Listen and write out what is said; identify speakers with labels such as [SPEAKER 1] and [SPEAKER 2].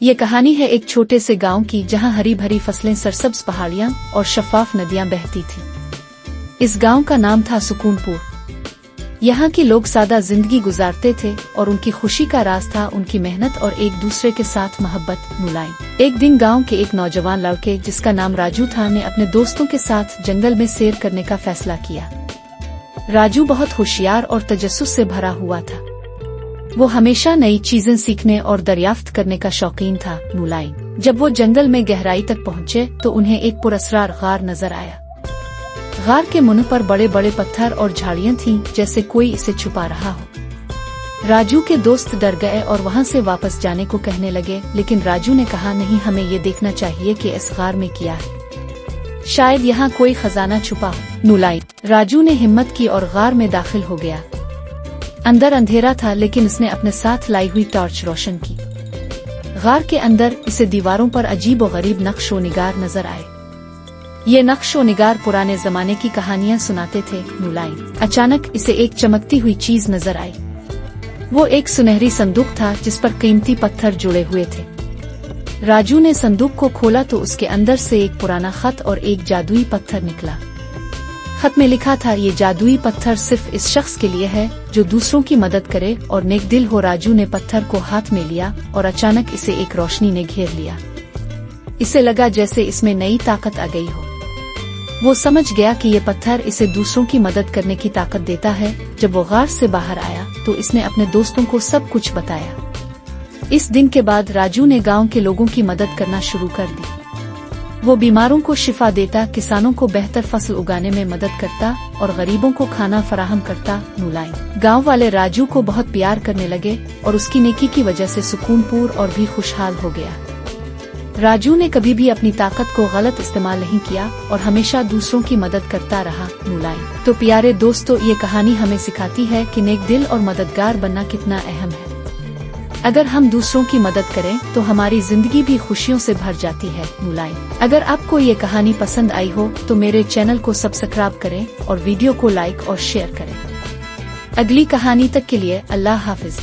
[SPEAKER 1] ये कहानी है एक छोटे से गांव की जहां हरी भरी फसलें, सरसब्ज पहाड़ियां और शफाफ नदियां बहती थीं। इस गांव का नाम था सुकूनपुर। यहाँ के लोग सादा जिंदगी गुजारते थे और उनकी खुशी का राज था उनकी मेहनत और एक दूसरे के साथ मोहब्बत, मुलायम। एक दिन गांव के एक नौजवान लड़के जिसका नाम राजू था ने अपने दोस्तों के साथ जंगल में सैर करने का फैसला किया। राजू बहुत होशियार और तजस्सुस से भरा हुआ था। वो हमेशा नई चीजें सीखने और दरियाफ्त करने का शौकीन था, मुलायम। जब वो जंगल में गहराई तक पहुँचे तो उन्हें एक पुरअसरार गार नजर आया। गार के मुंह पर बड़े बड़े पत्थर और झाड़ियां थीं, जैसे कोई इसे छुपा रहा हो। राजू के दोस्त डर गए और वहां से वापस जाने को कहने लगे, लेकिन राजू ने कहा, नहीं, हमें ये देखना चाहिए कि इस गार में क्या है। शायद यहाँ कोई खजाना छुपा हो, मुलायम। राजू ने हिम्मत की और गार में दाखिल हो गया। अंदर अंधेरा था, लेकिन उसने अपने साथ लाई हुई टॉर्च रोशन की। गार के अंदर इसे दीवारों पर अजीब और गरीब नक्श व निगार नजर आए। ये नक्श व निगार पुराने जमाने की कहानियां सुनाते थे, मुलायम। अचानक इसे एक चमकती हुई चीज नजर आई। वो एक सुनहरी संदूक था जिस पर कीमती पत्थर जुड़े हुए थे। राजू ने संदूक को खोला तो उसके अंदर से एक पुराना खत और एक जादुई पत्थर निकला। खत में लिखा था, ये जादुई पत्थर सिर्फ इस शख्स के लिए है जो दूसरों की मदद करे और नेक दिल हो। राजू ने पत्थर को हाथ में लिया और अचानक इसे एक रोशनी ने घेर लिया। इसे लगा जैसे इसमें नई ताकत आ गई हो। वो समझ गया कि ये पत्थर इसे दूसरों की मदद करने की ताकत देता है। जब वो गार से बाहर आया तो इसने अपने दोस्तों को सब कुछ बताया। इस दिन के बाद राजू ने गांव के लोगों की मदद करना शुरू कर दी। वो बीमारों को शिफा देता, किसानों को बेहतर फसल उगाने में मदद करता और गरीबों को खाना फराहम करता, मुलायम। गांव वाले राजू को बहुत प्यार करने लगे और उसकी नेकी की वजह से सुकूनपुर और भी खुशहाल हो गया। राजू ने कभी भी अपनी ताकत को गलत इस्तेमाल नहीं किया और हमेशा दूसरों की मदद करता रहा, मुलायम। तो प्यारे दोस्तों, ये कहानी हमें सिखाती है कि नेक दिल और मददगार बनना कितना अहम है। अगर हम दूसरों की मदद करें तो हमारी जिंदगी भी खुशियों से भर जाती है, मुलायम। अगर आपको ये कहानी पसंद आई हो तो मेरे चैनल को सब्सक्राइब करें और वीडियो को लाइक और शेयर करें। अगली कहानी तक के लिए अल्लाह हाफिज।